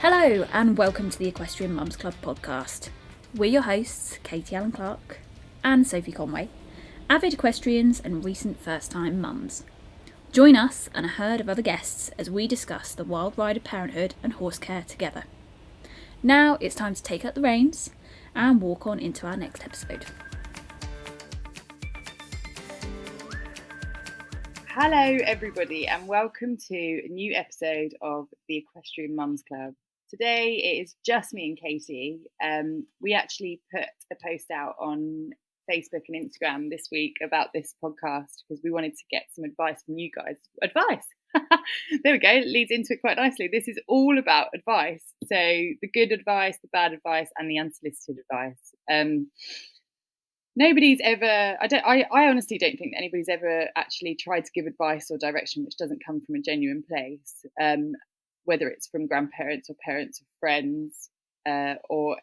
Hello and welcome to the Equestrian Mums Club podcast. We're your hosts, Katie Allen Clark and Sophie Conway, avid equestrians and recent first-time mums. Join us and a herd of other guests as we discuss the wild ride of parenthood and horse care together. Now it's time to take up the reins and walk on into our next episode. Hello everybody and welcome to a new episode of the Equestrian Mums Club. Today it is just me and Katie. We actually put a post out on Facebook and Instagram this week about this podcast because we wanted to get some advice from you guys. Advice! There we go, it leads into it quite nicely. This is all about advice. So the good advice, the bad advice and the unsolicited advice. Nobody's ever, I honestly don't think that anybody's ever actually tried to give advice or direction which doesn't come from a genuine place, whether it's from grandparents or parents or friends or,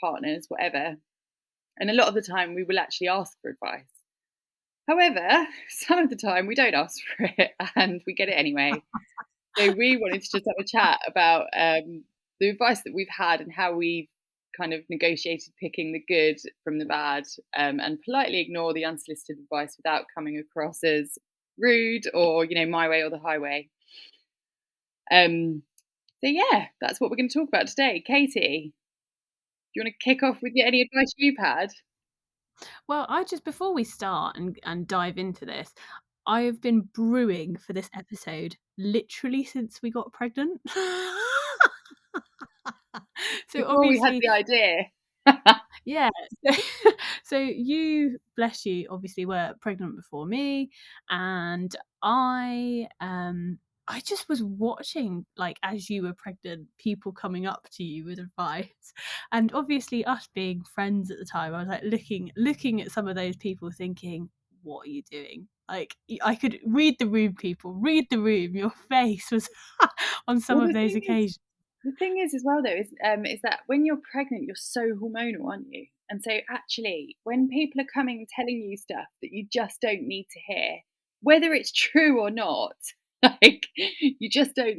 partners, whatever. And a lot of the time we will actually ask for advice. However, some of the time we don't ask for it and we get it anyway. So we wanted to just have a chat about the advice that we've had and how we've kind of negotiated picking the good from the bad and politely ignore the unsolicited advice without coming across as rude or, my way or the highway. So yeah, that's what we're going to talk about today. Katie, do you want to kick off with any advice you've had? Well, before we start and dive into this, I have been brewing for this episode literally since we got pregnant. So before we had the idea. Yeah. So you, bless you, obviously were pregnant before me, and I just was watching, like, as you were pregnant, people coming up to you with advice, and obviously us being friends at the time, I was like looking at some of those people, thinking, "What are you doing?" Like, I could read the room, people. Read the room. Your face was on some of those occasions. The thing is as well, though, is that when you're pregnant, you're so hormonal, aren't you? And so actually, when people are coming and telling you stuff that you just don't need to hear, whether it's true or not, like you just don't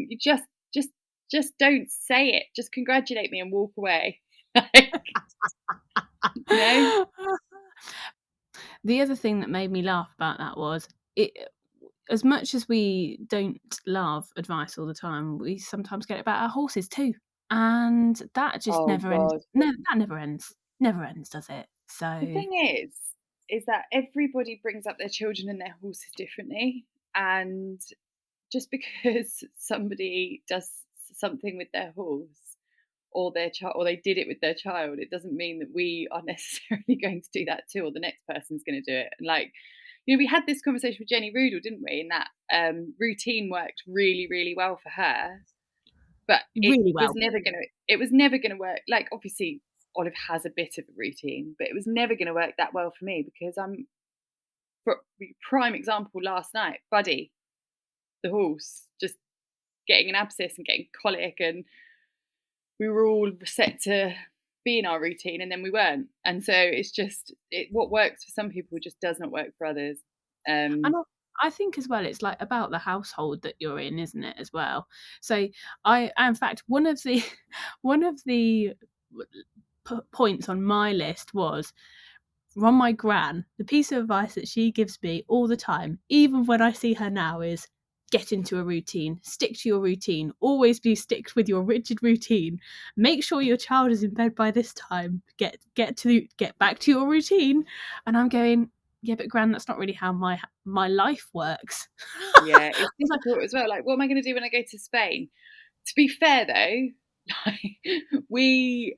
say it. Just congratulate me and walk away. The other thing that made me laugh about that was as much as we don't love advice all the time, we sometimes get it about our horses too, and that just never ends. No, that never ends. Never ends, does it? So the thing is that everybody brings up their children and their horses differently, and just because somebody does something with their horse or their child, or they did it with their child, it doesn't mean that we are necessarily going to do that too, or the next person's going to do it. And we had this conversation with Jenny Rudel, didn't we? And that routine worked really, really well for her, but it was never going to work. Like, obviously, Olive has a bit of a routine, but it was never going to work that well for me because for prime example, last night, Buddy, the horse, just getting an abscess and getting colic, and we were all set to be in our routine and then we weren't. And so it's just what works for some people just does not work for others. And I think as well, it's like about the household that you're in, isn't it, as well? So in fact, one of the points on my list was, from my gran, the piece of advice that she gives me all the time, even when I see her now, is get into a routine, stick to your routine, always stick with your rigid routine, make sure your child is in bed by this time, get back to your routine. And I'm going, yeah, but Gran, that's not really how my life works. Yeah, it's difficult as well. Like, what am I going to do when I go to Spain? To be fair though, we've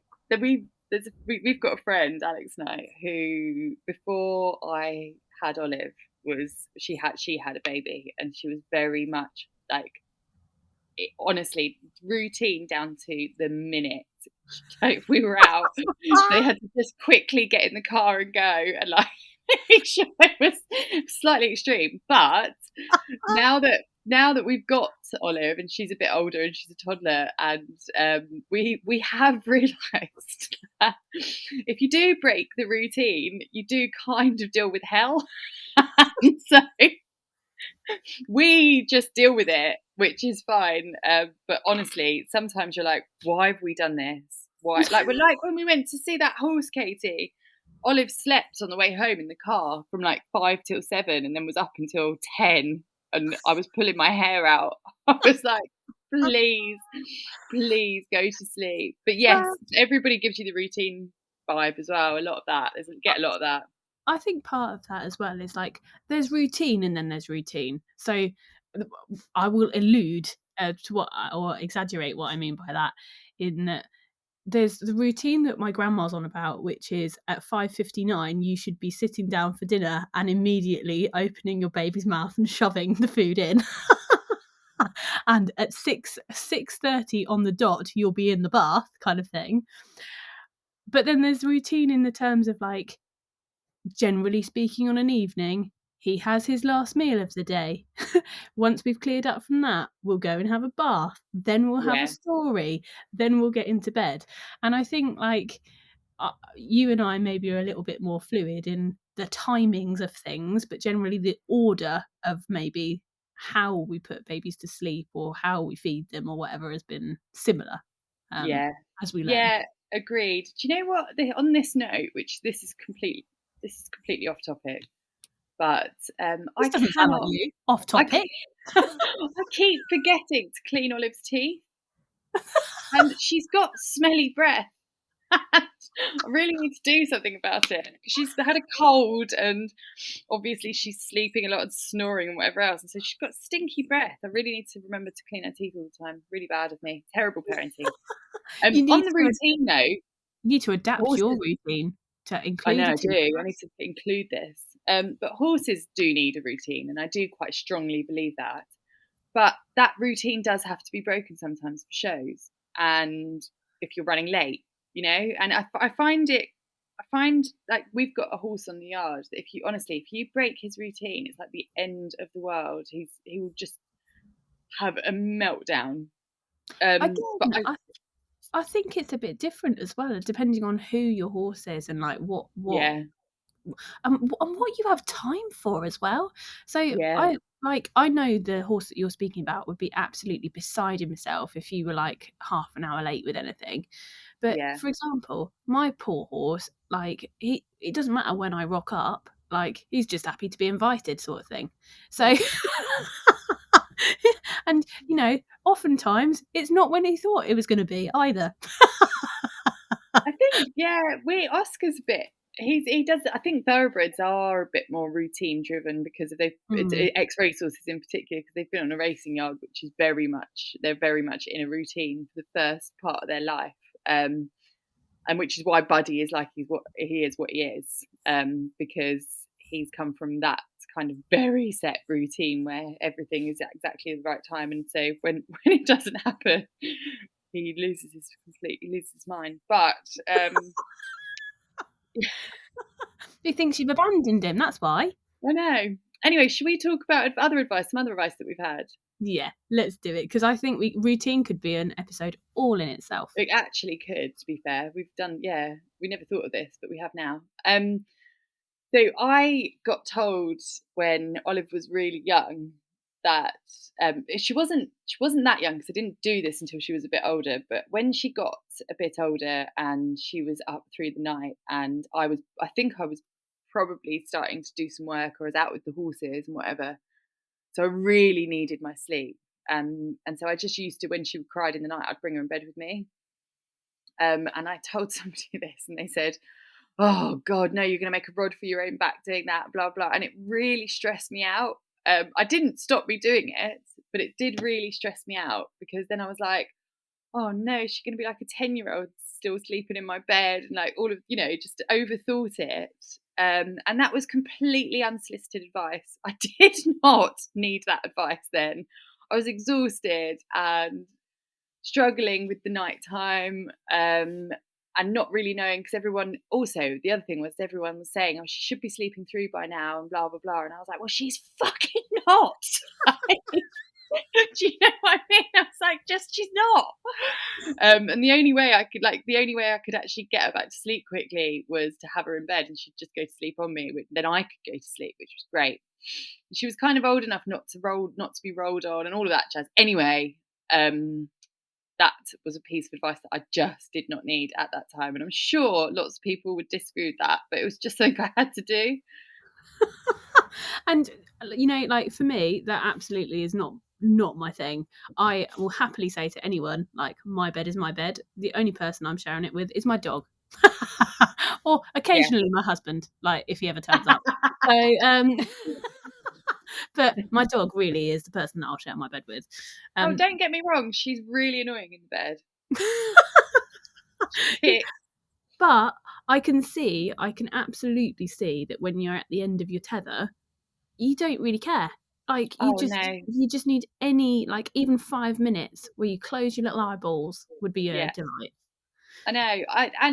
got a friend, Alex and I, who before I had Olive she had a baby, and she was very much like, honestly, routine down to the minute. Like, we were out, they had to just quickly get in the car and go, and like make sure it was slightly extreme. But now that we've got Olive and she's a bit older and she's a toddler, and we have realised that if you do break the routine, you do kind of deal with hell. And so we just deal with it which is fine. But honestly, sometimes you're like, why have we done this? Why? Like when we went to see that horse, Katie. Olive slept on the way home in the car from like 5 till 7, and then was up until 10. And I was pulling my hair out. I was like, please go to sleep. But yes, Well, everybody gives you the routine vibe as well. A lot of that. Get a lot of that. I think part of that as well is like there's routine and then there's routine. So I will allude to what or exaggerate what I mean by that in that there's the routine that my grandma's on about, which is at 5:59 you should be sitting down for dinner and immediately opening your baby's mouth and shoving the food in. And at 6:30 on the dot you'll be in the bath kind of thing. But then there's routine in the terms of like, generally speaking, on an evening, he has his last meal of the day. Once we've cleared up from that, we'll go and have a bath. Then we'll have a Yeah. story. Then we'll get into bed. And I think, like, you and I maybe are a little bit more fluid in the timings of things, but generally the order of maybe how we put babies to sleep or how we feed them or whatever has been similar Yeah. as we learn. Yeah, agreed. Do you know what? On this note, which this is completely off topic, but This doesn't sound like you. Off topic. I keep forgetting to clean Olive's teeth, and she's got smelly breath. I really need to do something about it. She's had a cold, and obviously she's sleeping a lot and snoring and whatever else, and so she's got stinky breath. I really need to remember to clean her teeth all the time. Really bad of me. Terrible parenting. On the routine note, you need to adapt horses, your routine to include. I know I do. I need to include this. But horses do need a routine, and I do quite strongly believe that. But that routine does have to be broken sometimes for shows, and if you're running late, And I find like we've got a horse on the yard that if you break his routine, it's like the end of the world. He will just have a meltdown. I think it's a bit different as well, depending on who your horse is and like what Yeah. and what you have time for as well. So Yeah. I know the horse that you're speaking about would be absolutely beside himself if you were like half an hour late with anything. But Yeah. for example, my poor horse, like it doesn't matter when I rock up, like he's just happy to be invited, sort of thing. So and oftentimes it's not when he thought it was going to be either. I think, Oscar's a bit. He does. I think thoroughbreds are a bit more routine driven because of ex racehorses in particular, because they've been on a racing yard, which is they're very much in a routine for the first part of their life, and which is why Buddy is like what he is, because he's come from that kind of very set routine where everything is at exactly the right time, and so when it doesn't happen, he loses his mind. But He thinks you've abandoned him, that's why. I know. Anyway, should we talk about some other advice that we've had? Yeah, let's do it, because I think routine could be an episode all in itself. It actually could, to be fair. We never thought of this, but we have now. So I got told when Olive was really young that she wasn't that young, because I didn't do this until she was a bit older. But when she got a bit older and she was up through the night, and I think I was probably starting to do some work, or I was out with the horses and whatever. So I really needed my sleep. And so I just used to, when she cried in the night, I'd bring her in bed with me. And I told somebody this, and they said, "Oh God, no, you're going to make a rod for your own back doing that, blah, blah." And it really stressed me out. I didn't stop me doing it, but it did really stress me out, because then I was like, oh no, she's going to be like a 10-year-old still sleeping in my bed, and like all of, just overthought it. And that was completely unsolicited advice. I did not need that advice then. I was exhausted and struggling with the nighttime, and not really knowing, because the other thing was everyone was saying, oh, she should be sleeping through by now and blah, blah, blah. And I was like, well, she's fucking not. Do you know what I mean? I was like, she's not. And the only way I could actually get her back to sleep quickly was to have her in bed and she'd just go to sleep on me. Then I could go to sleep, which was great. She was kind of old enough not to be rolled on and all of that jazz. Anyway, that was a piece of advice that I just did not need at that time. And I'm sure lots of people would disagree with that, but it was just something I had to do. And like for me, that absolutely is not my thing. I will happily say to anyone, like, my bed is my bed. The only person I'm sharing it with is my dog. Or occasionally my husband, like if he ever turns up. So but my dog really is the person that I'll share my bed with. Oh, don't get me wrong, she's really annoying in bed. But I can absolutely see that when you're at the end of your tether, you don't really care. Like you just need any, like, even 5 minutes where you close your little eyeballs would be a delight. I know.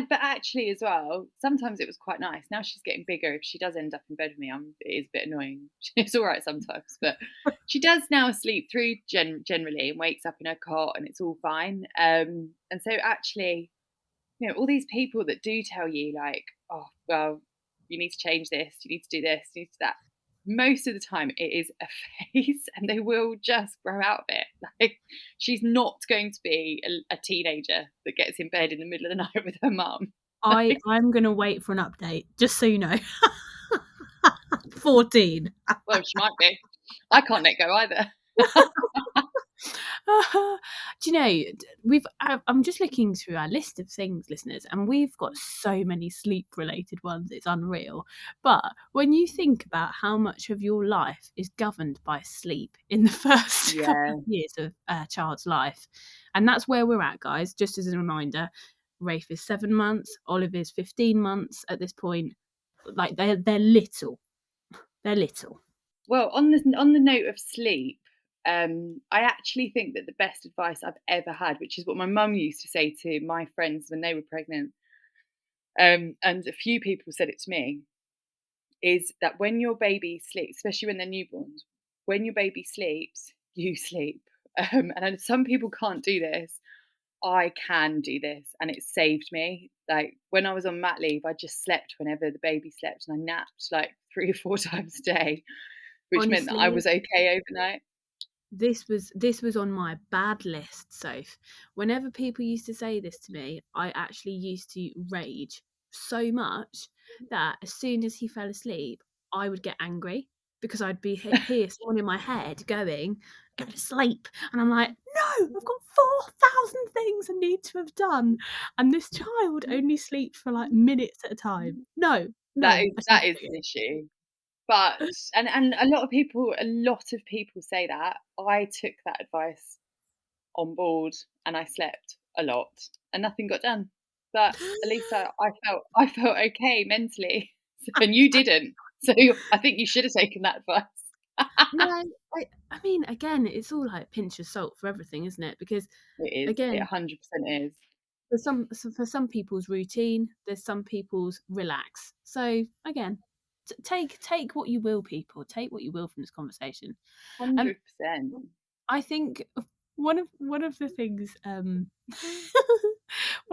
But actually as well, sometimes it was quite nice. Now she's getting bigger. If she does end up in bed with me, it is a bit annoying. It's all right sometimes, but she does now sleep through generally and wakes up in her cot and it's all fine. And so actually, all these people that do tell you like, oh, well, you need to change this, you need to do this, you need to do that. Most of the time it is a phase and they will just grow out of it. Like, she's not going to be a teenager that gets in bed in the middle of the night with her mum. I'm going to wait for an update, just so you know. 14. Well, she might be. I can't let go either. Do you know, I'm just looking through our list of things, listeners, and we've got so many sleep related ones, it's unreal. But when you think about how much of your life is governed by sleep in the first couple of years of a child's life, and that's where we're at, guys, just as a reminder. Rafe is 7 months, Olive is 15 months at this point. Like, they're little. Well, on the note of sleep, I actually think that the best advice I've ever had, which is what my mum used to say to my friends when they were pregnant, and a few people said it to me, is that when your baby sleeps, especially when they're newborns, when your baby sleeps, you sleep. And some people can't do this. I can do this, and it saved me. Like, when I was on mat leave, I just slept whenever the baby slept, and I napped like 3 or 4 times a day, which meant that I was okay overnight. This was on my bad list, Soph. Whenever people used to say this to me, I actually used to rage so much that as soon as he fell asleep, I would get angry because I'd be hear someone in my head going, "Go to sleep," and I'm like, "No, I've got 4,000 things I need to have done, and this child only sleeps for like minutes at a time." No, that is an issue. But and a lot of people say that. I took that advice on board and I slept a lot and nothing got done. But at least I felt okay mentally, and you didn't. So I think you should have taken that advice. No, I mean, again, it's all like pinch of salt for everything, isn't it? Because It is. again, It 100% is. for some people's routine, there's some people's relax. So again, take what you will, people. Take what you will from this conversation. 100%. I think one of the things one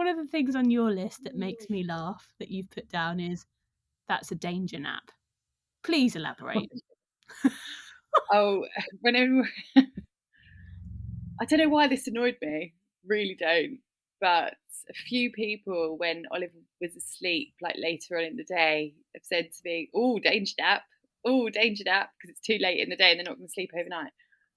of the things on your list that makes me laugh that you've put down is, that's a danger nap. Please elaborate. Oh, whenever I don't know why this annoyed me. Really don't. But a few people, when Oliver was asleep, like later on in the day, have said to me, "Oh, danger nap! Oh, danger nap!" because it's too late in the day and they're not going to sleep overnight.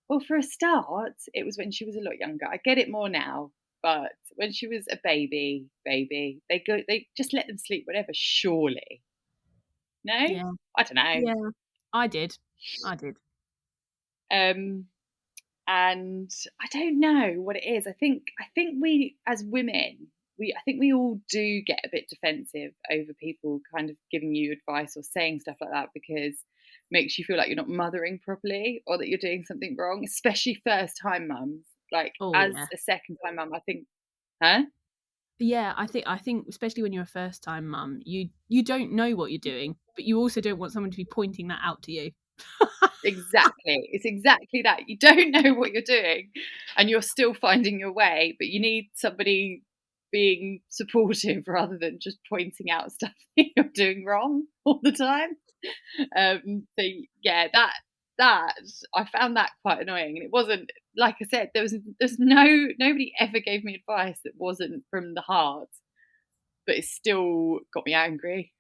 Well, for a start, it was when she was a lot younger. I get it more now, but when she was a baby, they just let them sleep whenever. Surely, no, Yeah. I don't know. Yeah, I did. And I don't know what it is. I think we as women, I think we all do get a bit defensive over people kind of giving you advice or saying stuff like that, because it makes you feel like you're not mothering properly or that you're doing something wrong, especially first time mums. Like, as a second time mum, I think, Yeah, I think especially when you're a first time mum, you don't know what you're doing, but you also don't want someone to be pointing that out to you. Exactly. It's exactly that. You don't know what you're doing and you're still finding your way, but you need somebody being supportive rather than just pointing out stuff that you're doing wrong all the time. So yeah, that I found that quite annoying. And it wasn't, like I said, there's nobody ever gave me advice that wasn't from the heart, but it still got me angry.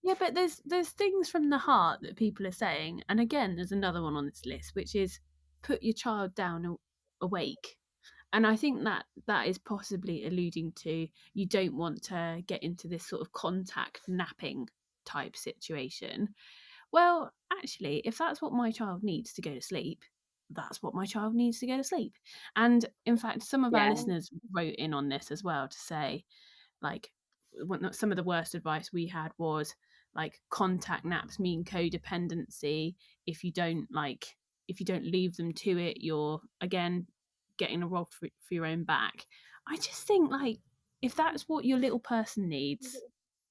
Yeah, but there's things from the heart that people are saying, and again, there's another one on this list, which is put your child down awake. And I think that is possibly alluding to you don't want to get into this sort of contact napping type situation. Well, actually, if that's what my child needs to go to sleep, that's what my child needs to go to sleep. And in fact, some of our Yeah. listeners wrote in on this as well to say, like, some of the worst advice we had was like contact naps mean codependency. If you don't leave them to it, you're again getting a rod for your own back. I just think, like, if that's what your little person needs,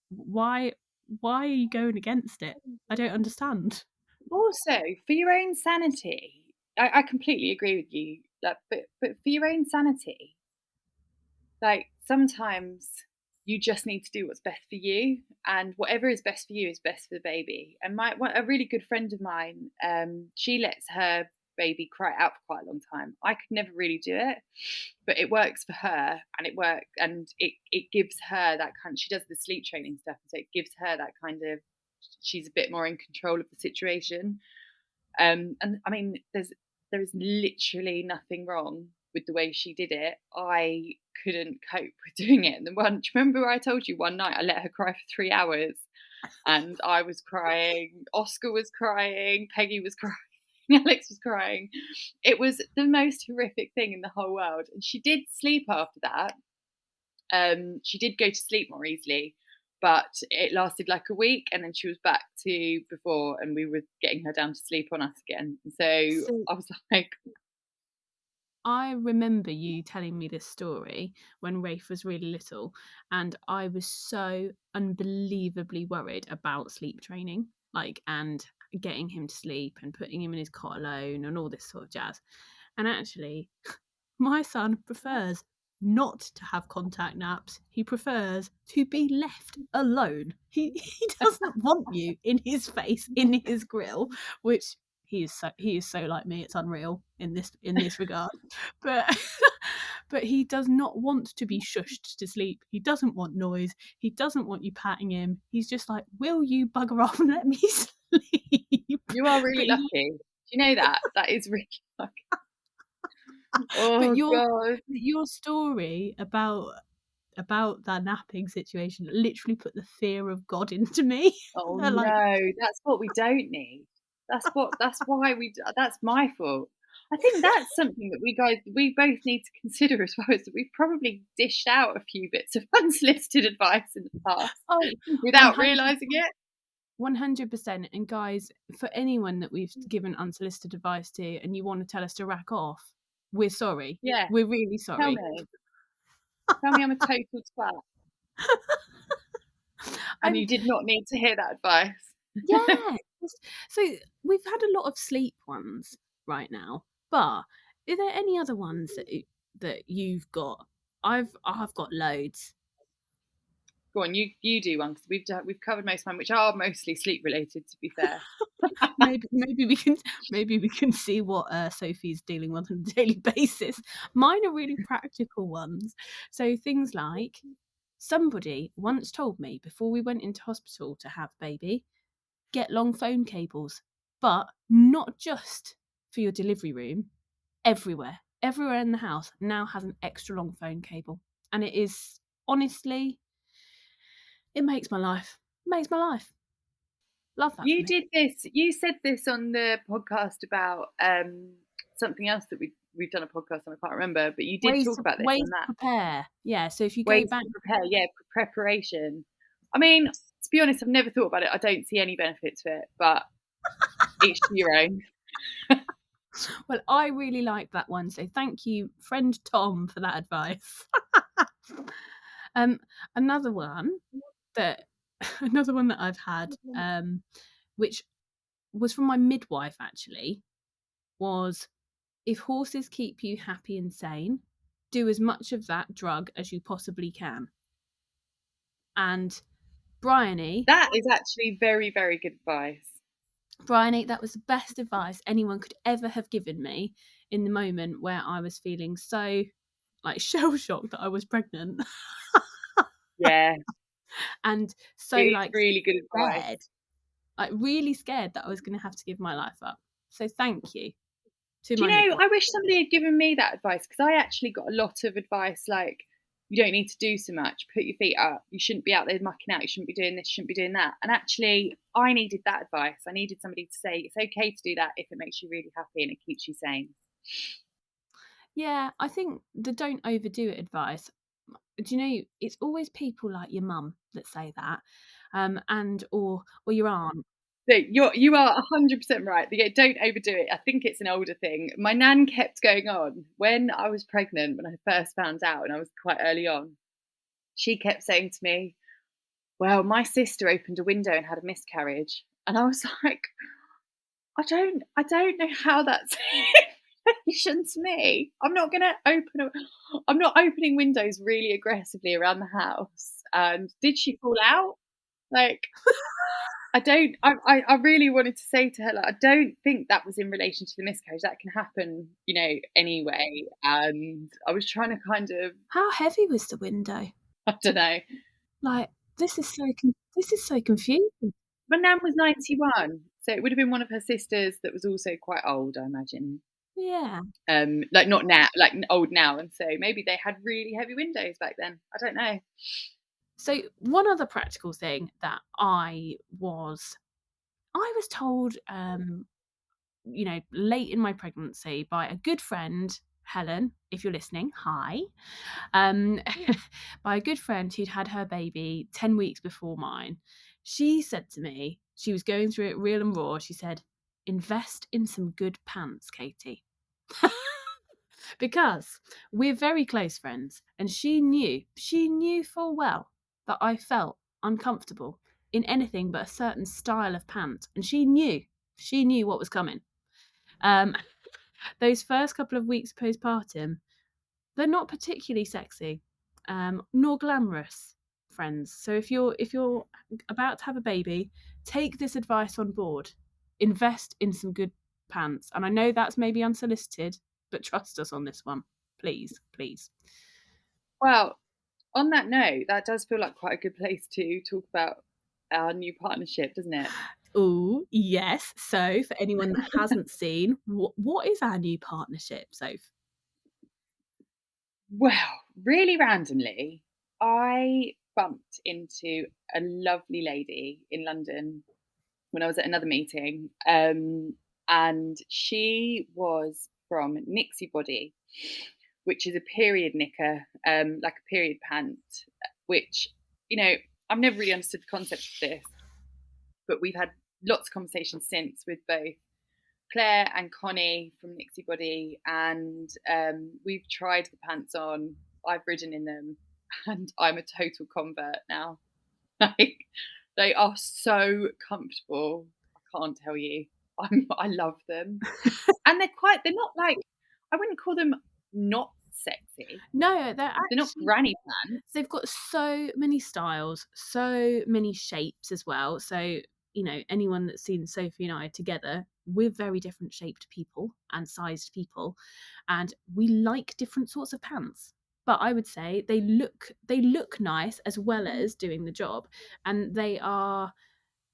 why are you going against it? I don't understand. Also, for your own sanity, I completely agree with you. Like, but for your own sanity, like sometimes you just need to do what's best for you, and whatever is best for you is best for the baby. And a really good friend of mine, she lets her baby cry out for quite a long time. I could never really do it, but it works for her, and it gives her that kind. She does the sleep training stuff, so it gives her that kind of. She's a bit more in control of the situation. And I mean, there is literally nothing wrong with the way she did it. I couldn't cope with doing it. And do you remember I told you one night I let her cry for 3 hours, and I was crying, Oscar was crying, Peggy was crying, Alex was crying. It was the most horrific thing in the whole world. And she did sleep after that. She did go to sleep more easily, but it lasted like a week, and then she was back to before, and we were getting her down to sleep on us again. And so So I was like, I remember you telling me this story when Rafe was really little, and I was so unbelievably worried about sleep training, like, and getting him to sleep and putting him in his cot alone and all this sort of jazz. And actually, my son prefers not to have contact naps. He prefers to be left alone. He doesn't want you in his face, in his grill, which he is so like me. It's unreal in this regard. But but he does not want to be shushed to sleep. He doesn't want noise. He doesn't want you patting him. He's just like, will you bugger off and let me sleep? you are really But lucky. Do you know that? That is really lucky. but Oh God. your story about that napping situation literally put the fear of God into me. Oh Like, no, that's what we don't need. That's why that's my fault. I think that's something that we both need to consider as well, is that we've probably dished out a few bits of unsolicited advice in the past oh, without realizing it. 100%. And guys, for anyone that we've given unsolicited advice to and you want to tell us to rack off, we're sorry. Yeah, We're really tell sorry. me. Tell me I'm a total twat. And I'm you did not need to hear that advice. Yeah. So we've had a lot of sleep ones right now, but are there any other ones that you've got? I've got loads. Go on, you do one, because we've covered most of mine, which are mostly sleep related, to be fair. Maybe we can see what Sophie's dealing with on a daily basis. Mine are really practical ones. So things like, somebody once told me before we went into hospital to have baby, get long phone cables, but not just for your delivery room. Everywhere in the house now has an extra long phone cable, and it is, honestly, it makes my life. Love that for me. You said this on the podcast about something else that we've done a podcast on, I can't remember, but you did talk about this Ways on to that. prepare. Yeah, so if you go Ways back, to prepare, yeah, preparation. I mean, to be honest, I've never thought about it. I don't see any benefit to it, but each to your own. well, I really like that one, so thank you, friend Tom, for that advice. um, another one that another one that I've had, which was from my midwife actually, was if horses keep you happy and sane, do as much of that drug as you possibly can. And Bryony, That is actually very, very good advice. Bryony, that was the best advice anyone could ever have given me in the moment where I was feeling so like shell shocked that I was pregnant. Yeah, And so it is like really good advice. scared, like really scared that I was going to have to give my life up. So thank you to Do you my know, midwife. I wish somebody had given me that advice, because I actually got a lot of advice like, you don't need to do so much, put your feet up, you shouldn't be out there mucking out, you shouldn't be doing this, you shouldn't be doing that. And actually, I needed that advice. I needed somebody to say it's okay to do that if it makes you really happy and it keeps you sane. Yeah, I think the don't overdo it advice. Do you know it's always people like your mum that say that, and or your aunt. So you are 100% right. Don't overdo it. I think it's an older thing. My nan kept going on when I was pregnant, when I first found out, and I was quite early on. She kept saying to me, "Well, my sister opened a window and had a miscarriage," and I was like, I don't know how that's in relation to me. I'm not opening windows really aggressively around the house. And did she fall out? Like, I don't. I really wanted to say to her, like, I don't think that was in relation to the miscarriage. That can happen, anyway. And I was trying to kind of, How heavy was the window? I don't know. Like this is so confusing. My nan was 91, so it would have been one of her sisters that was also quite old, I imagine. Yeah. Like not now, like old now, and so maybe they had really heavy windows back then. I don't know. So one other practical thing that I was told, late in my pregnancy by a good friend, Helen, if you're listening, hi, um, by a good friend who'd had her baby 10 weeks before mine. She said to me, she was going through it real and raw. She said, invest in some good pants, Katie. Because we're very close friends, and she knew full well that I felt uncomfortable in anything but a certain style of pant, and she knew what was coming. um those first couple of weeks postpartum, they're not particularly sexy, nor glamorous, friends. So if you're about to have a baby, take this advice on board. Invest in some good pants. And I know that's maybe unsolicited, but trust us on this one. Please, please. Well, on that note, that does feel like quite a good place to talk about our new partnership, doesn't it? Oh, yes. So for anyone that hasn't seen, what is our new partnership, Soph? Well, really randomly, I bumped into a lovely lady in London when I was at another meeting, and she was from Nixie Body, which is a period knicker, like a period pant, which, I've never really understood the concept of this, but we've had lots of conversations since with both Claire and Connie from Nixie Body, and we've tried the pants on. I've ridden in them, and I'm a total convert now. Like, they are so comfortable. I can't tell you. I love them, and they're not like, I wouldn't call them not sexy. No, They're not granny pants. they've got so many styles, so many shapes as well. So, anyone that's seen Sophie and I together, we're very different shaped people and sized people, and we like different sorts of pants. But I would say they look nice as well as doing the job, and they are,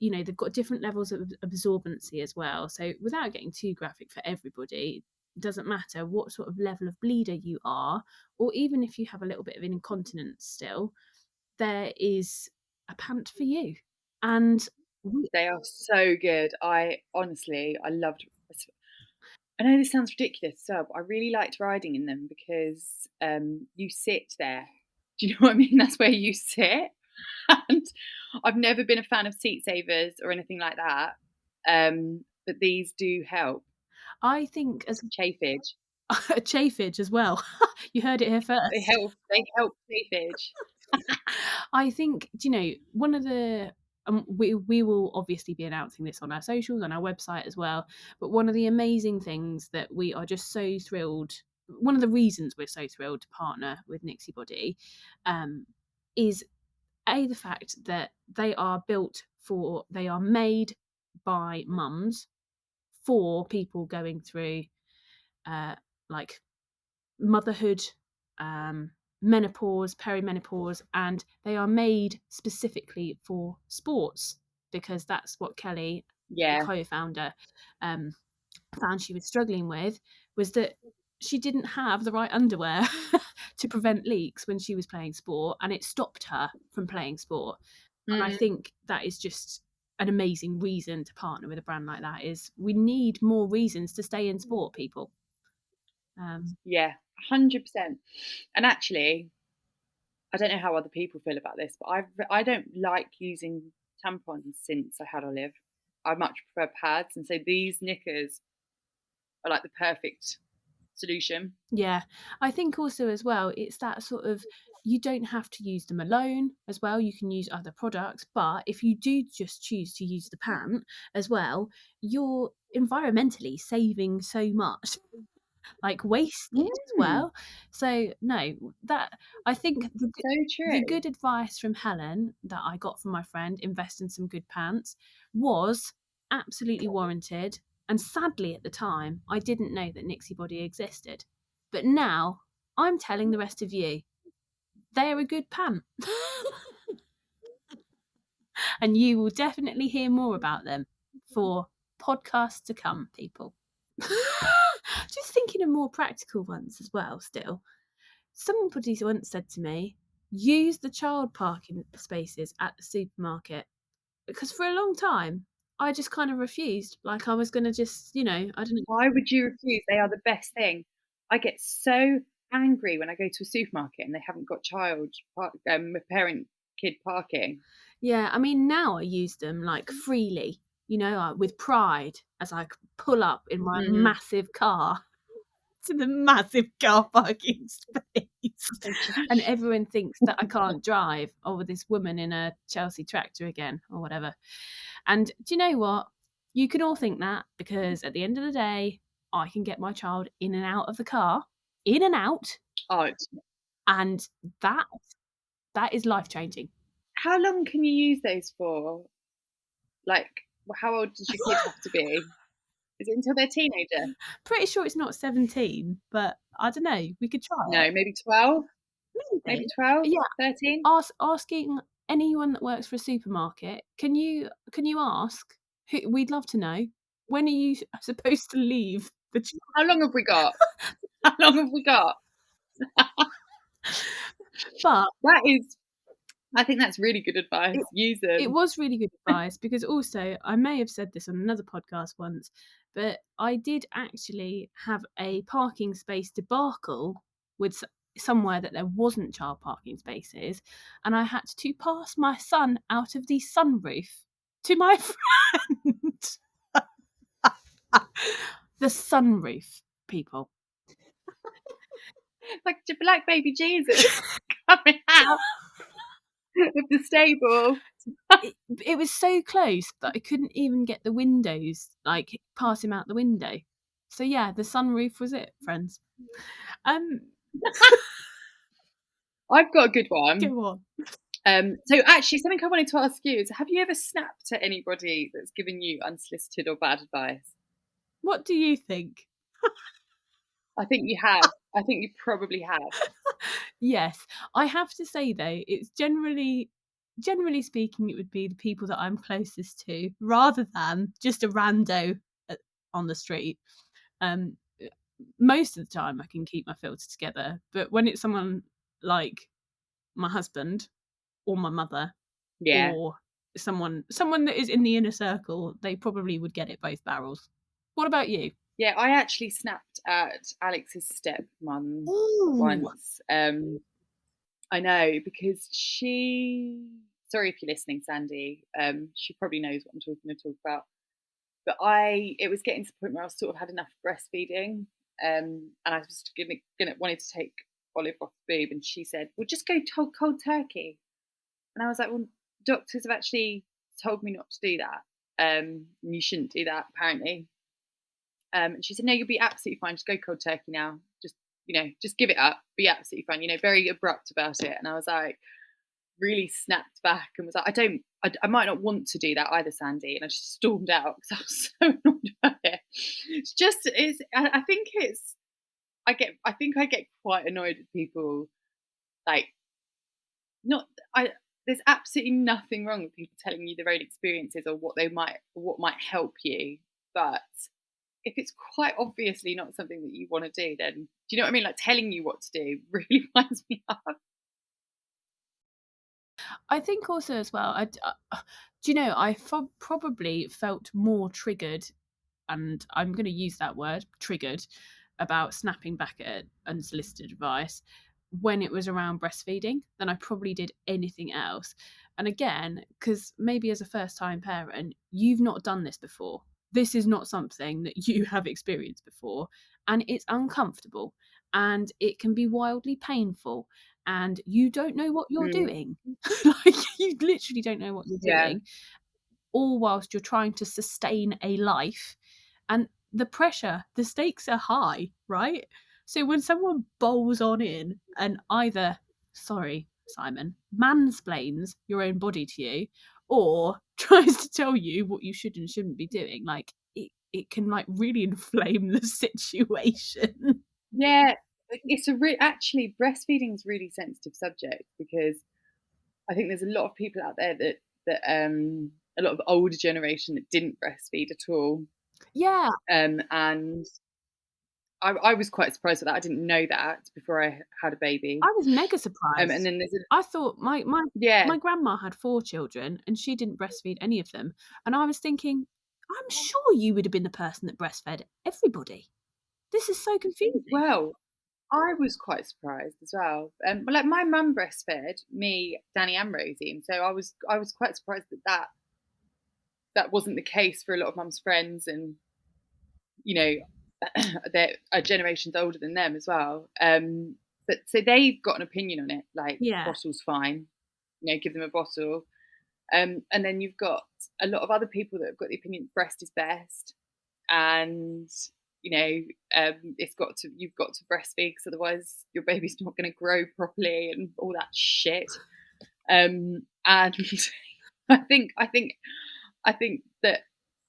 they've got different levels of absorbency as well. So without getting too graphic for everybody, it doesn't matter what sort of level of bleeder you are, or even if you have a little bit of incontinence still, there is a pant for you. And They are so good. I loved. I know this sounds ridiculous, but I really liked riding in them because you sit there. Do you know what I mean? That's where you sit. And I've never been a fan of seat savers or anything like that. But these do help. I think as Chafage. a chafage as well. You heard it here They first. help. They help chafage. I think, one of the and we will obviously be announcing this on our socials, on our website as well. But one of the amazing things that we are just so thrilled, one of the reasons we're so thrilled to partner with Nixie Body, is the fact that they are made by mums for people going through like motherhood, menopause, perimenopause, and they are made specifically for sports, because that's what Kelly, the co-founder, found she was struggling with, was that she didn't have the right underwear to prevent leaks when she was playing sport, and it stopped her from playing sport. And I think that is just an amazing reason to partner with a brand like that. Is we need more reasons to stay in sport, people. 100%. And actually, I don't know how other people feel about this, but I don't like using tampons since I had Olive. I much prefer pads, and so these knickers are like the perfect solution. Yeah, I think also as well, it's that sort of, you don't have to use them alone as well. You can use other products, but if you do just choose to use the pant as well, you're environmentally saving so much, like wastage as well. So no, that, I think the good advice from Helen that I got from my friend, invest in some good pants, was absolutely warranted. And sadly, at the time, I didn't know that Nixie Body existed. But now I'm telling the rest of you, they're a good pant. And you will definitely hear more about them for podcasts to come, people. Just thinking of more practical ones as well, still. Somebody once said to me, use the child parking spaces at the supermarket. Because for a long time, I just kind of refused. Like I was going to just, I don't know. Why would you refuse? They are the best thing. I get so angry when I go to a supermarket and they haven't got parent-kid parking. Yeah, I mean, now I use them like freely, with pride, as I pull up in my massive car to the massive car parking space. And everyone thinks that I can't drive, or with this woman in a Chelsea tractor again, or whatever. And do you know what? You can all think that, because at the end of the day, I can get my child in and out of the car, in and out. And that is life-changing. How long can you use those for? Like, how old does your kid have to be? Is it until they're a teenager? Pretty sure it's not 17, but I don't know. We could try No, it. maybe 12? Maybe 12? Yeah. 13? Asking anyone that works for a supermarket, can you ask? We'd love to know. When are you supposed to leave the child? How long have we got? How long have we got? But I think that's really good advice. Use them. It was really good advice, because also, I may have said this on another podcast once, but I did actually have a parking space debacle with somewhere that there wasn't child parking spaces, and I had to pass my son out of the sunroof to my friend. The sunroof, people. Like black baby Jesus coming out of the stable. It was so close that I couldn't even get the windows, like pass him out the window. So yeah, the sunroof was it, friends. I've got a good one. Go on. So actually, something I wanted to ask you is, have you ever snapped at anybody that's given you unsolicited or bad advice? What do you think? I think you have. I think you probably have. Yes. I have to say though, it's generally speaking, it would be the people that I'm closest to, rather than just a rando on the street. Most of the time I can keep my filter together, but when it's someone like my husband or my mother, or someone that is in the inner circle, they probably would get it both barrels. What about you? Yeah, I actually snapped at Alex's stepmom once. I know, because sorry if you're listening, Sandy, she probably knows what I'm going to talk about. But it was getting to the point where I sort of had enough breastfeeding, and I was wanted to take Olive off the boob, and she said, "Well, just go cold turkey." And I was like, "Well, doctors have actually told me not to do that. You shouldn't do that, apparently. And she said, no, you'll be absolutely fine. Just go cold turkey now. Just give it up. Be absolutely fine. Very abrupt about it. And I was like, really snapped back and was like, I might not want to do that either, Sandy. And I just stormed out because I was so annoyed about it. I think I get quite annoyed with people. Like, not, there's absolutely nothing wrong with people telling you their own experiences or what might help you. But if it's quite obviously not something that you want to do, then do you know what I mean? Like, telling you what to do really winds me up. I think also as well, do you know, probably felt more triggered, and I'm going to use that word, triggered, about snapping back at unsolicited advice when it was around breastfeeding than I probably did anything else. And again, because maybe as a first time parent, you've not done this before. This is not something that you have experienced before, and it's uncomfortable and it can be wildly painful, and you don't know what you're doing. Like, you literally don't know what you're Yeah. doing, all whilst you're trying to sustain a life. And the pressure, the stakes are high, right? So when someone bowls on in and either, sorry, Simon, mansplains your own body to you, or tries to tell you what you should and shouldn't be doing, like, it can like really inflame the situation. Yeah, it's actually breastfeeding is a really sensitive subject because I think there's a lot of people out there that a lot of older generation that didn't breastfeed at all. Yeah. And I was quite surprised with that. I didn't know that before I had a baby. I was mega And surprised. then I thought my yeah, grandma had 4 children and she didn't breastfeed any of them. And I was thinking, I'm sure you would have been the person that breastfed everybody. This is so confusing. well, I was quite surprised as well. Like, my mum breastfed me, Danny, and Rosie, and so I was quite surprised that wasn't the case for a lot of mum's friends, and you know, they're generations older than them as well. But so they've got an opinion on it, like, Yeah. bottle's fine, give them a bottle. And then you've got a lot of other people that have got the opinion breast is best, and you've got to breastfeed because otherwise your baby's not going to grow properly and all that shit. And I think that,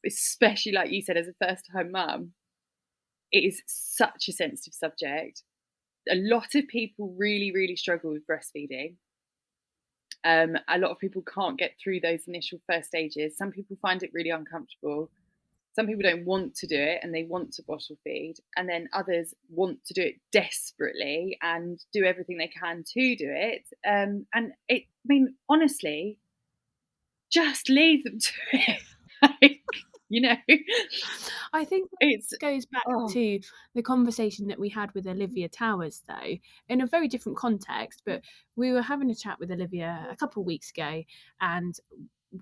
especially like you said, as a first time mum, it is such a sensitive subject. A lot of people really, really struggle with breastfeeding. A lot of people can't get through those initial first stages. Some people find it really uncomfortable. Some people don't want to do it and they want to bottle feed. And then others want to do it desperately and do everything they can to do it. Honestly, just leave them to it. Like, I think it's this goes back to the conversation that we had with Olivia Towers, though, in a very different context. But we were having a chat with Olivia a couple of weeks ago, and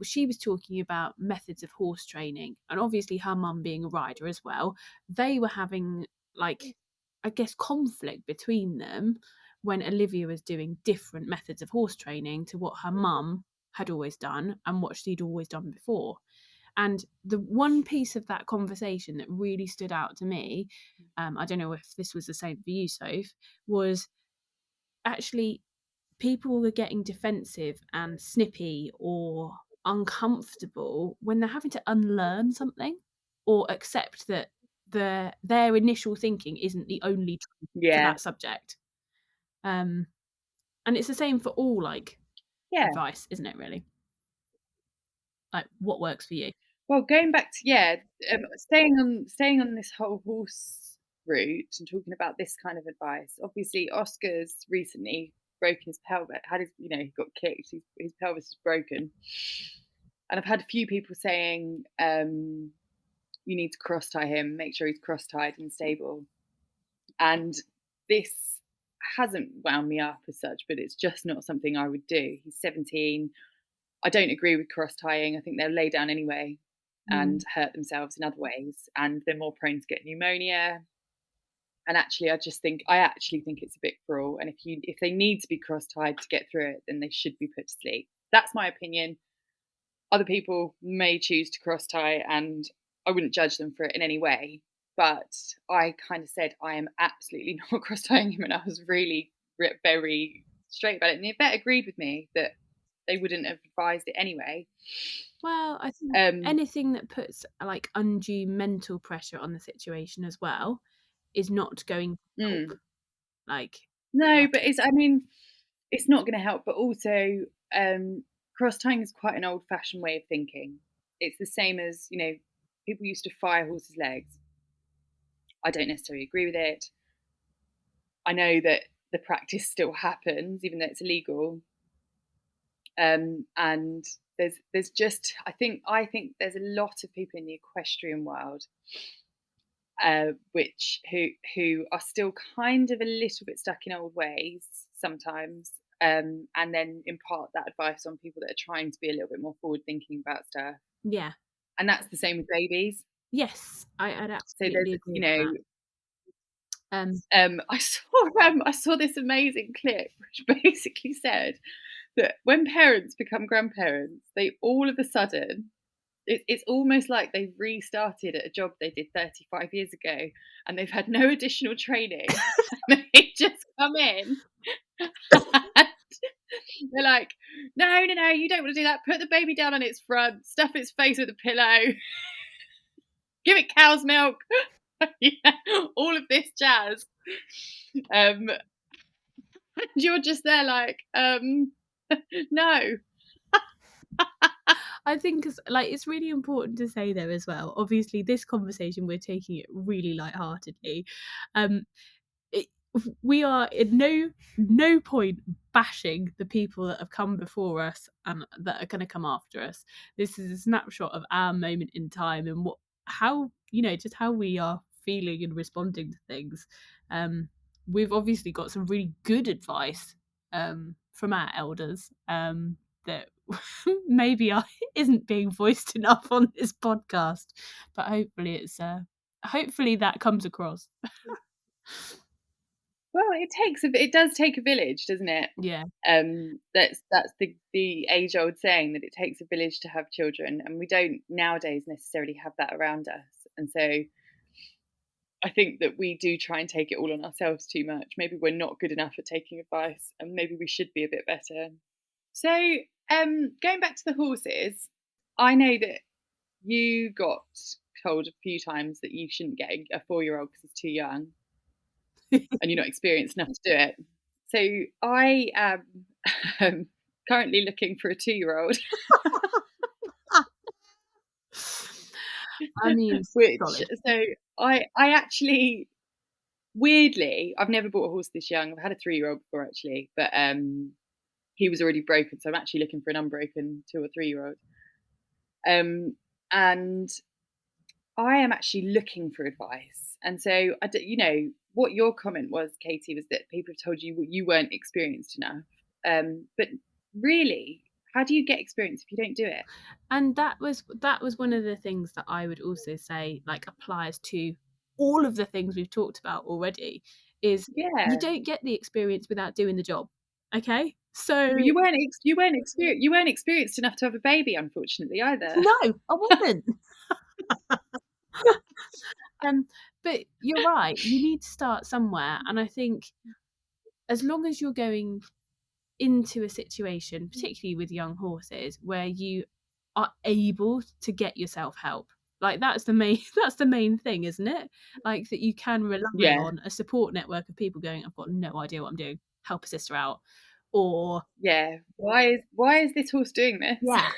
she was talking about methods of horse training, and obviously her mum being a rider as well, they were having, like, I guess, conflict between them when Olivia was doing different methods of horse training to what her mum had always done and what she'd always done before. And the one piece of that conversation that really stood out to me, I don't know if this was the same for you, Soph, was actually people were getting defensive and snippy or uncomfortable when they're having to unlearn something or accept that their initial thinking isn't the only truth for that subject. And it's the same for all, like, advice, isn't it, really? Like, what works for you? Well, going back to staying on this whole horse route and talking about this kind of advice. Obviously, Oscar's recently broken his pelvis. He got kicked. His pelvis is broken, and I've had a few people saying, you need to cross tie him, make sure he's cross tied and stable. And this hasn't wound me up as such, but it's just not something I would do. He's 17. I don't agree with cross tying. I think they'll lay down anyway and hurt themselves in other ways, and they're more prone to get pneumonia. And actually, I actually think it's a bit cruel. And if they need to be cross tied to get through it, then they should be put to sleep. That's my opinion. other people may choose to cross tie, and I wouldn't judge them for it in any way. But I kind of said I am absolutely not cross tying him, and I was really very straight about it. And Yvette agreed with me that they wouldn't have advised it anyway. Well, I think anything that puts like undue mental pressure on the situation as well is not going to help. Like, no, but it's not going to help. But also, cross tying is quite an old fashioned way of thinking. It's the same as, people used to fire horses' legs. I don't necessarily agree with it. I know that the practice still happens, even though it's illegal. And there's just I think there's a lot of people in the equestrian world who are still kind of a little bit stuck in old ways sometimes, and then impart that advice on people that are trying to be a little bit more forward thinking about stuff. yeah. And that's the same with babies. Yes, I'd So absolutely there's, agree with that. I saw this amazing clip which basically said that when parents become grandparents, they all of a sudden, it's almost like they've restarted at a job they did 35 years ago, and they've had no additional training. And they just come in. And they're like, no, you don't want to do that. Put the baby down on its front, stuff its face with a pillow, give it cow's milk. All of this jazz. You're just there like, no. I think it's really important to say there as well. Obviously, this conversation, we're taking it really lightheartedly. We are in no point bashing the people that have come before us and that are going to come after us. This is a snapshot of our moment in time and how we are feeling and responding to things. We've obviously got some really good advice from our elders that maybe isn't being voiced enough on this podcast, but hopefully that comes across. Well, it does take a village, doesn't it? Yeah. That's the age old saying that it takes a village to have children, and we don't nowadays necessarily have that around us. And so I think that we do try and take it all on ourselves too much. Maybe we're not good enough at taking advice, and maybe we should be a bit better. So, going back to the horses, I know that you got told a few times that you shouldn't get a 4-year-old because it's too young and you're not experienced enough to do it. So I am currently looking for a 2-year-old. I mean, solid. So I actually, weirdly, I've never bought a horse this young. I've had a 3-year-old before actually, but he was already broken, so I'm actually looking for an unbroken 2 or 3-year-old. And I am actually looking for advice. And so what your comment was, Katie, was that people have told you weren't experienced enough. But really, how do you get experience if you don't do it? And that was one of the things that I would also say applies to all of the things we've talked about already, is you don't get the experience without doing the job. Okay? So but you weren't experienced enough to have a baby, unfortunately, either. No, I wasn't. But you're right, you need to start somewhere, and I think as long as you're going into a situation, particularly with young horses, where you are able to get yourself help, that's the main thing, isn't it? That you can rely on a support network of people going, I've got no idea what I'm doing, help a sister out. Or why is this horse doing this? Yeah.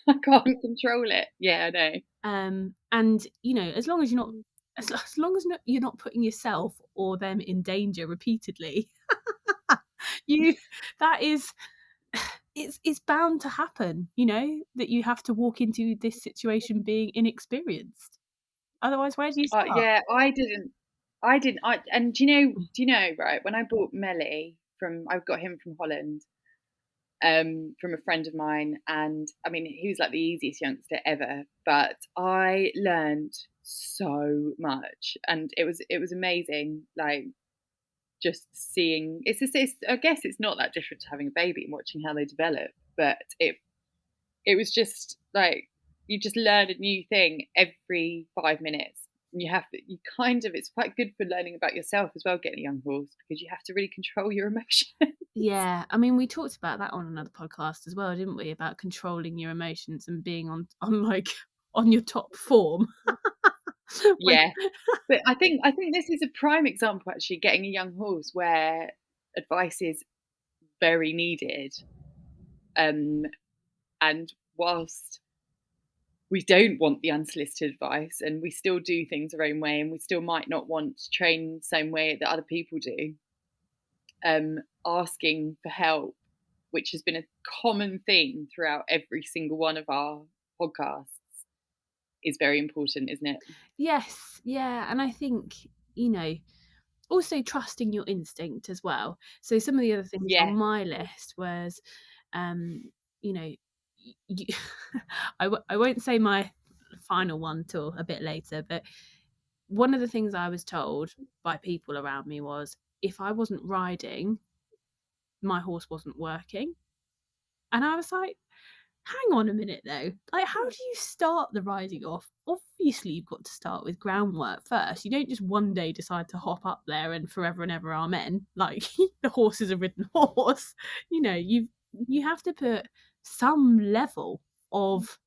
I can't control it. I know. And as long as you're not you're not putting yourself or them in danger repeatedly, it's bound to happen, that you have to walk into this situation being inexperienced. Otherwise, where do you start? I didn't. And do you know, right, when I bought Melly I got him from Holland, from a friend of mine, and I mean, he was like the easiest youngster ever, but I learned so much, and it was amazing. Just seeing, I guess it's not that different to having a baby and watching how they develop, but it was just like you just learn a new thing every 5 minutes. And it's quite good for learning about yourself as well, getting a young horse, because you have to really control your emotions. Yeah, I mean, we talked about that on another podcast as well, didn't we? About controlling your emotions and being on like on your top form. When- Yeah. But I think this is a prime example, actually, getting a young horse where advice is very needed. And whilst we don't want the unsolicited advice, and we still do things our own way, and we still might not want to train the same way that other people do, asking for help, which has been a common theme throughout every single one of our podcasts, is very important, isn't it? Yes, yeah, and I think, you know, also trusting your instinct as well. So some of the other things Yeah. on my list was, you know, you, I won't say my final one till a bit later, but one of the things I was told by people around me was if I wasn't riding, my horse wasn't working. And I was like, hang on a minute though. Like, how do you start the riding off? Obviously, you've got to start with groundwork first. You don't just one day decide to hop up there and forever and ever amen. Like the horse is a ridden horse. You know, you have to put some level of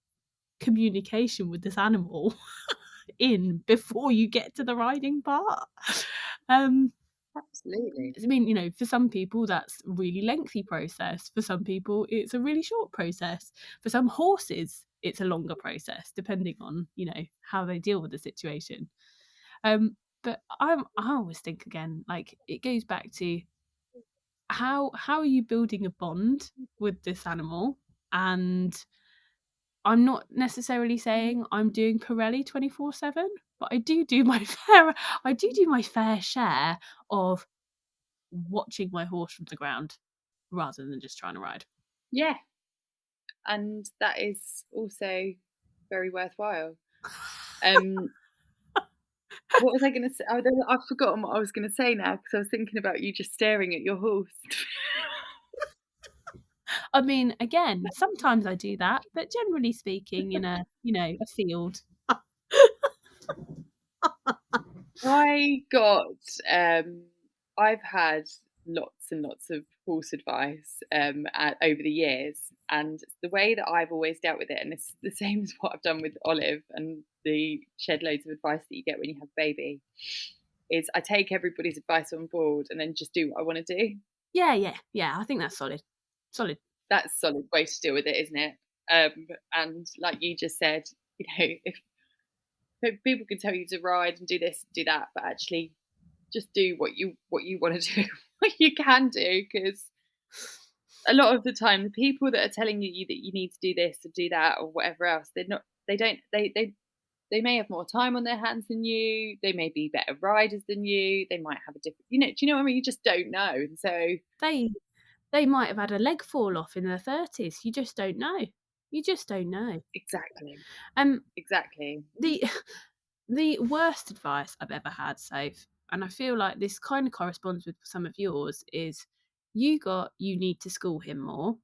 communication with this animal in before you get to the riding part. Absolutely. I mean, you know, for some people that's a really lengthy process. For some people, it's a really short process. For some horses, it's a longer process, depending on, you know, how they deal with the situation. But I always think again, like it goes back to how are you building a bond with this animal? And I'm not necessarily saying I'm doing Pirelli 24/7, but I do my fair share of watching my horse from the ground rather than just trying to ride. Yeah. And that is also very worthwhile. What was I going to say? I've forgotten what I was going to say now, because I was thinking about you just staring at your horse. I mean, again, sometimes I do that, but generally speaking, in a, you know, a field. I got I've had lots and lots of horse advice over the years, and the way that I've always dealt with it, and it's the same as what I've done with Olive and the shed loads of advice that you get when you have a baby, is I take everybody's advice on board and then just do what I want to do. Yeah. I think that's solid. Solid. That's a solid way to deal with it, isn't it? And like you just said, you know, if people can tell you to ride and do this, do that, but actually just do what you want to do, what you can do, because a lot of the time the people that are telling you that you need to do this or do that or whatever else, they may have more time on their hands than you, they may be better riders than you, they might have a different, do you know what I mean? You just don't know. And so They might have had a leg fall off in their 30s. You just don't know. You just don't know. exactly. Um, Exactly. the the worst advice I've ever had, Soph, and I feel like this kind of corresponds with some of yours, is you need to school him more.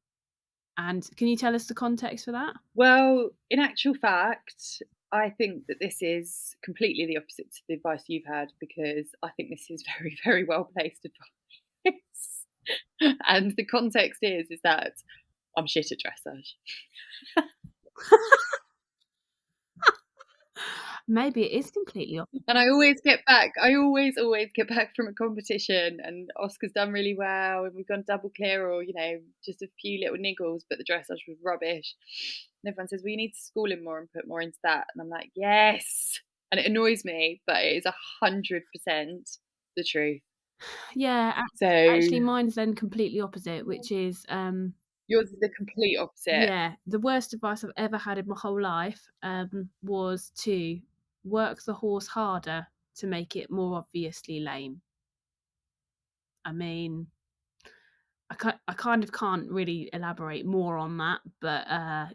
And can you tell us the context for that? Well, in actual fact, I think that this is completely the opposite to the advice you've had, because I think this is very, very well placed advice. And the context is that I'm shit at dressage. Maybe it is completely off. And I always get back. I always get back from a competition, and Oscar's done really well, and we've gone double clear, or just a few little niggles, but the dressage was rubbish. And everyone says, "Well, you need to school him more and put more into that." And I'm like, "Yes," and it annoys me, but it is 100% the truth. Yeah, So actually, mine's then completely opposite, which is yours is the complete opposite. yeah, the worst advice I've ever had in my whole life was to work the horse harder to make it more obviously lame. I mean, I kind of can't really elaborate more on that, but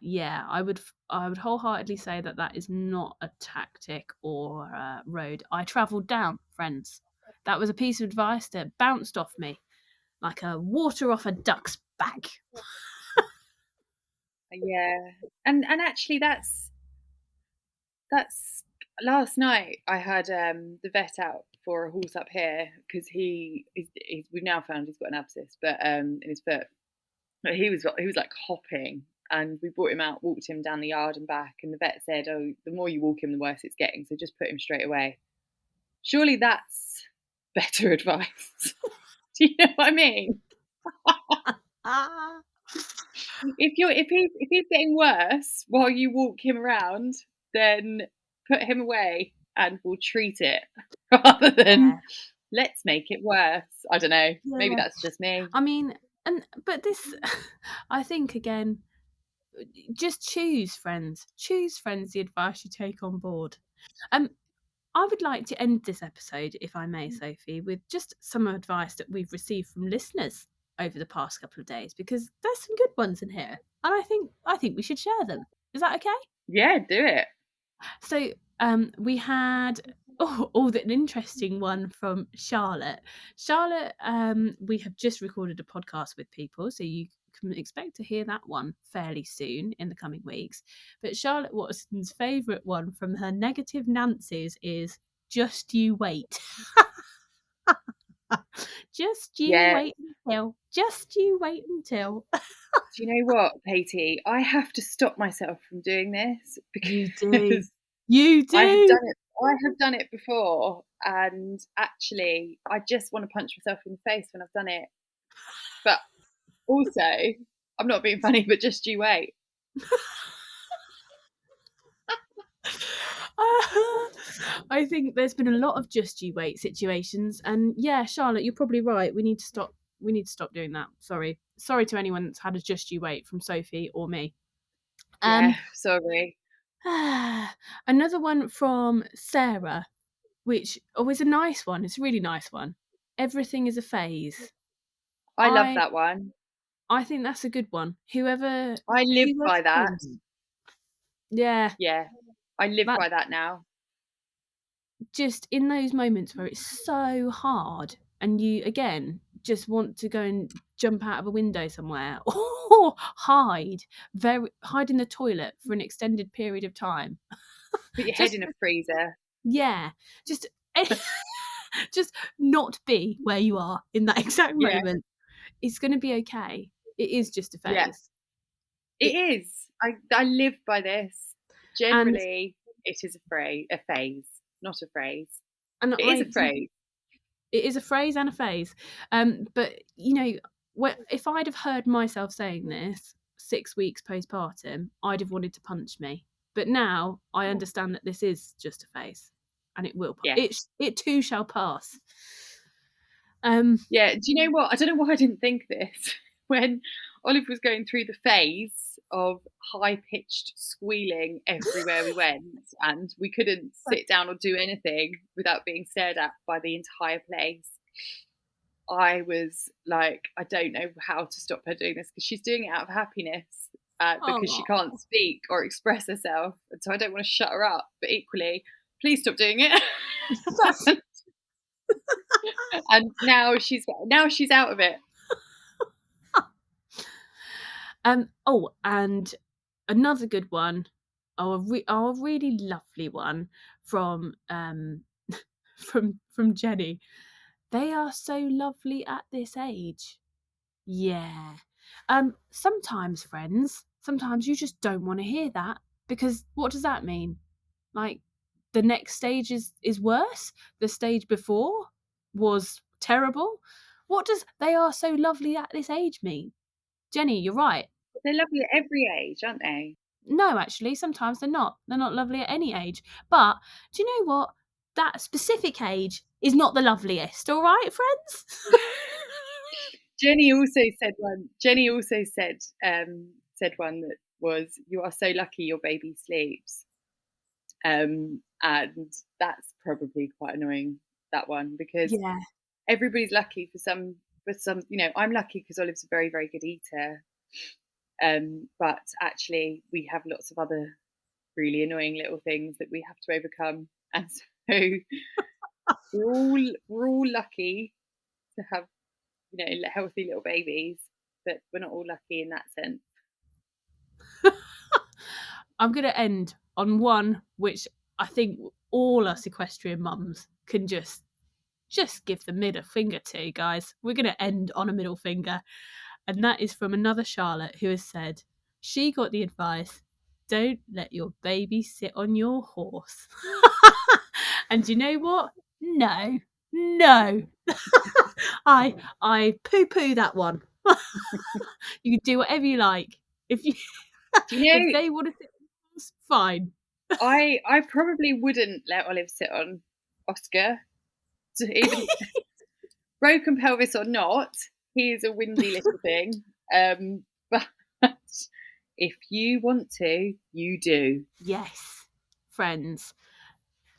yeah, I would wholeheartedly say that that is not a tactic or road I travelled down, friends. That was a piece of advice that bounced off me like a water off a duck's back. Yeah, and actually that's last night I had the vet out for a horse up here because he's we've now found he's got an abscess, but in his foot. But he was like hopping, and we brought him out, walked him down the yard and back, and the vet said, "Oh, the more you walk him, the worse it's getting. So just put him straight away." Surely that's better advice. Do you know what I mean? Ah. If he's getting worse while you walk him around, then put him away and we'll treat it rather than Yeah. let's make it worse. I don't know. Maybe Yeah. that's just me. I mean, but this, I think again, just choose friends. Choose friends the advice you take on board. I would like to end this episode, if I may, Sophie, with just some advice that we've received from listeners over the past couple of days, because there's some good ones in here, and I think we should share them. Is that okay? Yeah, do it. So we had an interesting one from Charlotte. Charlotte, we have just recorded a podcast with people, so you can expect to hear that one fairly soon in the coming weeks. But Charlotte Watson's favourite one from her negative Nancy's is "Just you wait." Just you Yeah. wait until. Just you wait until. Do you know what, Katie? I have to stop myself from doing this You do. because You do. I have done it before, and actually, I just want to punch myself in the face when I've done it. But also, I'm not being funny, but just you wait. I think there's been a lot of just you wait situations, and yeah, Charlotte, you're probably right. We need to stop doing that. Sorry to anyone that's had a just you wait from Sophie or me. Yeah, sorry. Another one from Sarah, which is a nice one. It's a really nice one. Everything is a phase. I love that one. I think that's a good one. Whoever I live by that. Yeah. Yeah, I live by that now. Just in those moments where it's so hard and you again just want to go and jump out of a window somewhere or hide in the toilet for an extended period of time. Put your head in a freezer. Yeah, just just not be where you are in that exact moment. It's going to be okay. It is just a phase. It is. I live by this. Generally, it is a phase, not a phrase. And it is a phrase. It is a phrase and a phase. But you know, if I'd have heard myself saying this 6 weeks postpartum, I'd have wanted to punch me. But now I understand that this is just a phase, and it will. Yeah. It too shall pass. Yeah. Do you know what? I don't know why I didn't think this when Olive was going through the phase of high-pitched squealing everywhere we went, and we couldn't sit down or do anything without being stared at by the entire place. I was like, I don't know how to stop her doing this because she's doing it out of happiness because she can't speak or express herself, and so I don't want to shut her up. But equally, please stop doing it. And now she's out of it. And another good one, a really lovely one from from Jenny. They are so lovely at this age. Yeah. Sometimes, friends, sometimes you just don't want to hear that, because what does that mean? Like, the next stage is worse? The stage before was terrible? What does "they are so lovely at this age" mean? Jenny, you're right. They're lovely at every age, aren't they? No, actually, sometimes they're not. They're not lovely at any age. But do you know what? That specific age is not the loveliest, all right, friends? Jenny also said one that was, "You are so lucky your baby sleeps." And that's probably quite annoying, that one, because everybody's lucky for some, I'm lucky because Olive's a very, very good eater. But actually we have lots of other really annoying little things that we have to overcome. And so we're all lucky to have, healthy little babies, but we're not all lucky in that sense. I'm going to end on one which I think all us equestrian mums can just give the middle finger to, guys. We're going to end on a middle finger. And that is from another Charlotte who has said she got the advice, don't let your baby sit on your horse. And you know what? No. I poo-poo that one. You can do whatever you like. If they want to sit on the horse, fine. I probably wouldn't let Olive sit on Oscar, even broken pelvis or not. He is a windy little thing. But if you want to, you do. Yes, friends.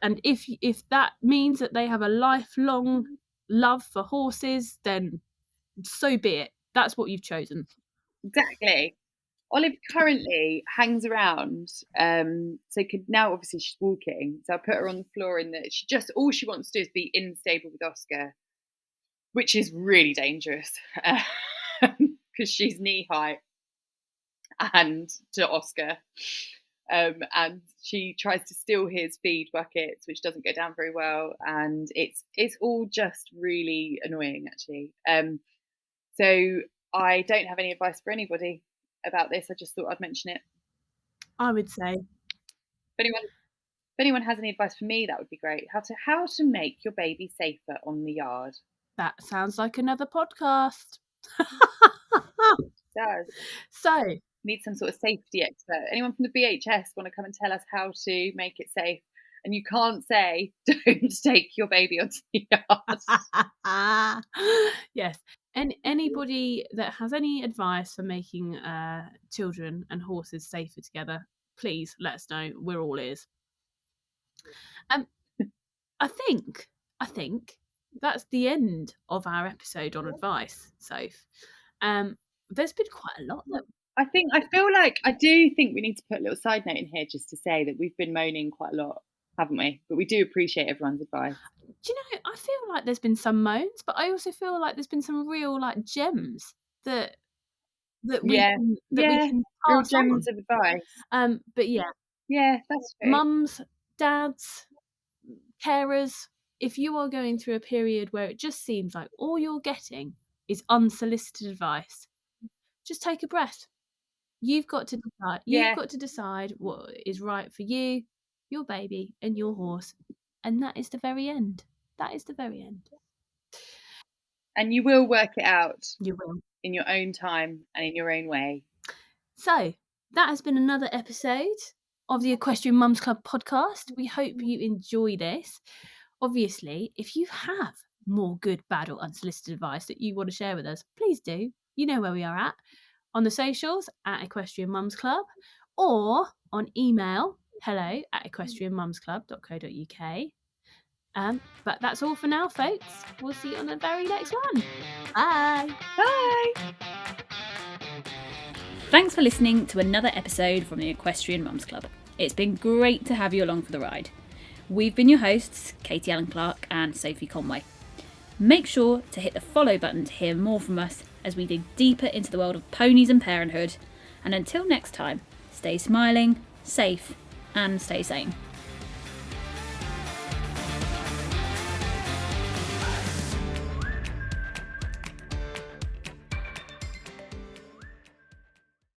And if that means that they have a lifelong love for horses, then so be it. That's what you've chosen. Exactly. Olive currently hangs around, so now obviously she's walking, so I put her on the floor in that all she wants to do is be in stable with Oscar, which is really dangerous because she's knee height and to Oscar, and she tries to steal his feed buckets, which doesn't go down very well, and it's all just really annoying actually. So I don't have any advice for anybody about this. I just thought I'd mention it. I would say, if anyone has any advice for me, that would be great. How to make your baby safer on the yard. That sounds like another podcast. It does. So need some sort of safety expert. Anyone from the BHS want to come and tell us how to make it safe? And you can't say don't take your baby onto the yard. Yes. And anybody that has any advice for making children and horses safer together, please let us know. We're all ears. I think that's the end of our episode on advice, Soph. There's been quite a lot. I feel like I do think we need to put a little side note in here just to say that we've been moaning quite a lot, haven't we? But we do appreciate everyone's advice. Do you know, I feel like there's been some moans, but I also feel like there's been some real like gems that we can real gems of advice. But yeah, that's true. Mums, dads, carers, if you are going through a period where it just seems like all you're getting is unsolicited advice, just take a breath. You've got to decide. You've got to decide what is right for you, your baby, and your horse, and that is the very end. That is the very end. And you will work it out. You will. In your own time and in your own way. So that has been another episode of the Equestrian Mums Club podcast. We hope you enjoy this. Obviously, if you have more good, bad, or unsolicited advice that you want to share with us, please do. You know where we are at. On the socials at Equestrian Mums Club, or on email hello@equestrianmumsclub.co.uk. But that's all for now, folks. We'll see you on the very next one. Bye. Bye. Thanks for listening to another episode from the Equestrian Mums Club. It's been great to have you along for the ride. We've been your hosts, Katie Allen Clark and Sophie Conway. Make sure to hit the follow button to hear more from us as we dig deeper into the world of ponies and parenthood. And until next time, stay smiling, safe, and stay sane.